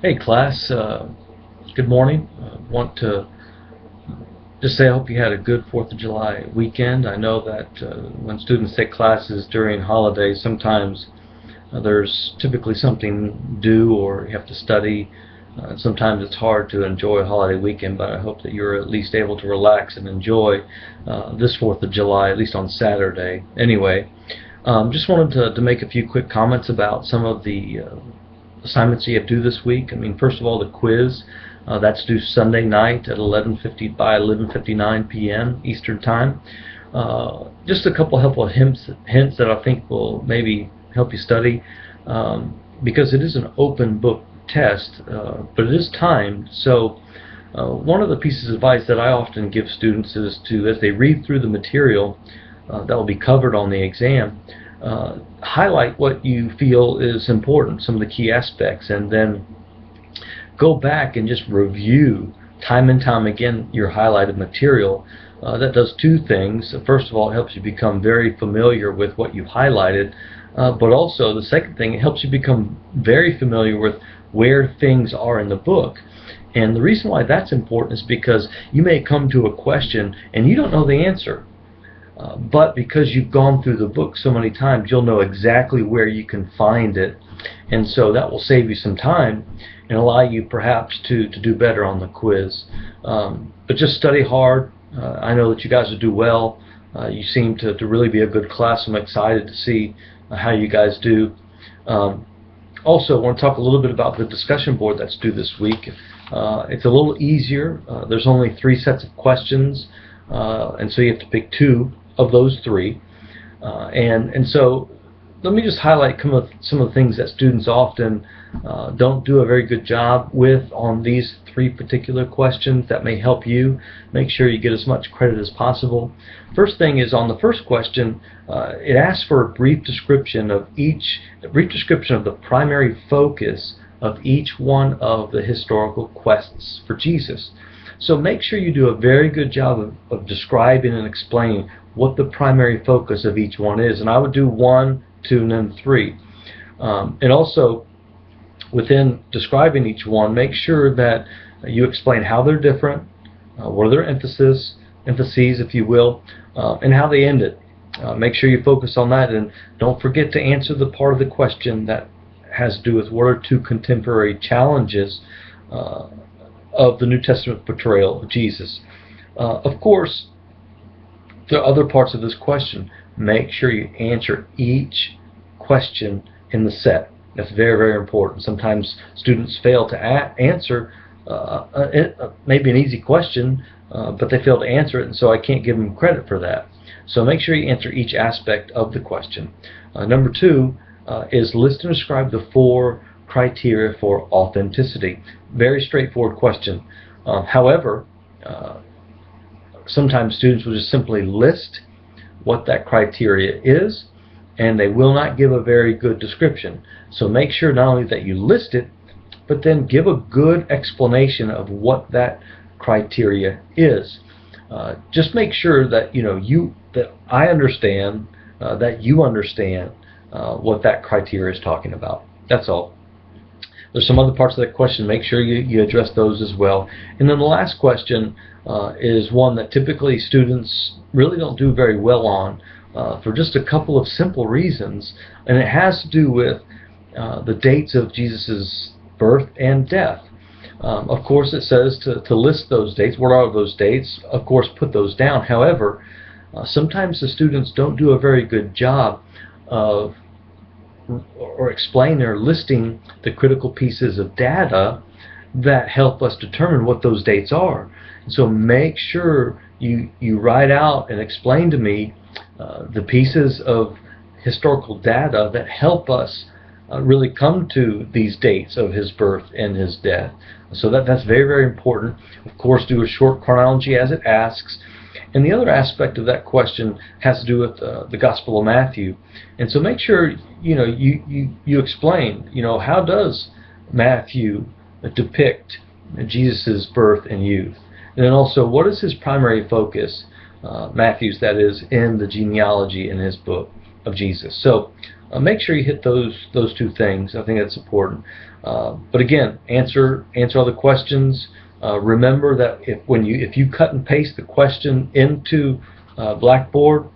Hey class, good morning. Want to just say I hope you had a good 4th of July weekend. I know that when students take classes during holidays, sometimes there's typically something due or you have to study. Sometimes it's hard to enjoy a holiday weekend, but I hope that you're at least able to relax and enjoy this 4th of July, at least on Saturday. Anyway, just wanted to make a few quick comments about some of the assignments you have due this week. I mean, first of all, the quiz that's due Sunday night at 11:59 p.m. Eastern Time. Just a couple helpful hints that I think will maybe help you study, because it is an open book test, but it is timed. So one of the pieces of advice that I often give students is to, as they read through the material that will be covered on the exam, highlight what you feel is important, some of the key aspects, and then go back and just review time and time again your highlighted material. That does two things. First of all, it helps you become very familiar with what you've highlighted, but also the second thing, it helps you become very familiar with where things are in the book. And the reason why that's important is because you may come to a question and you don't know the answer. But because you've gone through the book so many times, you'll know exactly where you can find it, and so that will save you some time and allow you perhaps to do better on the quiz. But just study hard. I know that you guys will do well. You seem to really be a good class. I'm excited to see how you guys do. Also, I want to talk a little bit about the discussion board that's due this week. It's a little easier. There's only 3 sets of questions, and so you have to pick 2 of those 3, and so let me just highlight some of the things that students often don't do a very good job with on these 3 particular questions that may help you make sure you get as much credit as possible. First thing is, on the first question, it asks for a brief description of the primary focus of each one of the historical quests for Jesus. So make sure you do a very good job of describing and explaining what the primary focus of each one is. And I would do 1, 2, and then 3. And also, within describing each one, make sure that you explain how they're different, what are their emphases, if you will, and how they end it. Make sure you focus on that, and don't forget to answer the part of the question that has to do with what are 2 contemporary challenges of the New Testament portrayal of Jesus. Of course, there are other parts of this question. Make sure you answer each question in the set. That's very, very important. Sometimes students fail to answer maybe an easy question, but they fail to answer it, and so I can't give them credit for that. So make sure you answer each aspect of the question. Number 2 is list and describe the 4 criteria for authenticity. Very straightforward question. However, sometimes students will just simply list what that criteria is, and they will not give a very good description. So make sure not only that you list it, but then give a good explanation of what that criteria is. Just make sure that that I understand, that you understand what that criteria is talking about. That's all. There's some other parts of that question. Make sure you address those as well. And then the last question is one that typically students really don't do very well on, for just a couple of simple reasons, and it has to do with the dates of Jesus' birth and death. Of course, it says to list those dates. What are those dates? Of course, put those down. However, sometimes the students don't do a very good job of or explain or listing the critical pieces of data that help us determine what those dates are. So make sure you write out and explain to me the pieces of historical data that help us really come to these dates of his birth and his death. So that's very, very important. Of course, do a short chronology as it asks. And the other aspect of that question has to do with the Gospel of Matthew. And so make sure you explain, how does Matthew depict Jesus' birth and youth? And then also, what is his primary focus, Matthew's that is, in the genealogy in his book of Jesus? So make sure you hit those two things. I think that's important. But again, answer all the questions. Remember that if you cut and paste the question into Blackboard,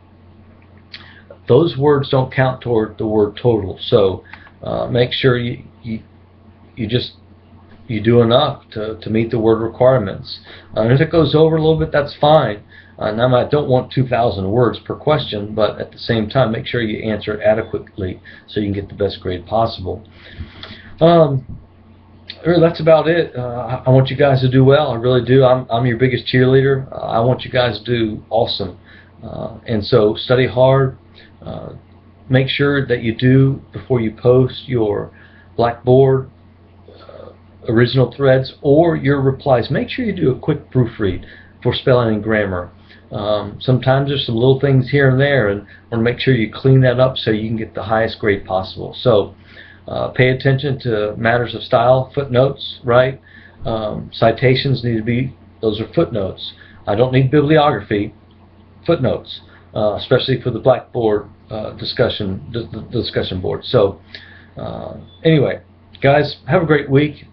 those words don't count toward the word total. So make sure you do enough to meet the word requirements. And if it goes over a little bit, that's fine. Now, I don't want 2,000 words per question, but at the same time, make sure you answer it adequately so you can get the best grade possible. Really, that's about it. I want you guys to do well. I really do. I'm your biggest cheerleader. I want you guys to do awesome. And so study hard. Make sure that you do, before you post your Blackboard original threads or your replies, make sure you do a quick proofread for spelling and grammar. Sometimes there's some little things here and there, and want to make sure you clean that up so you can get the highest grade possible. So pay attention to matters of style, footnotes, right? Citations need to be, those are footnotes. I don't need bibliography, footnotes, especially for the Blackboard discussion board. So anyway, guys, have a great week.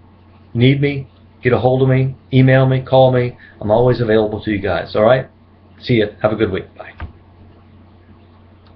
Need me, get a hold of me, email me, call me. I'm always available to you guys. All right? See you. Have a good week. Bye.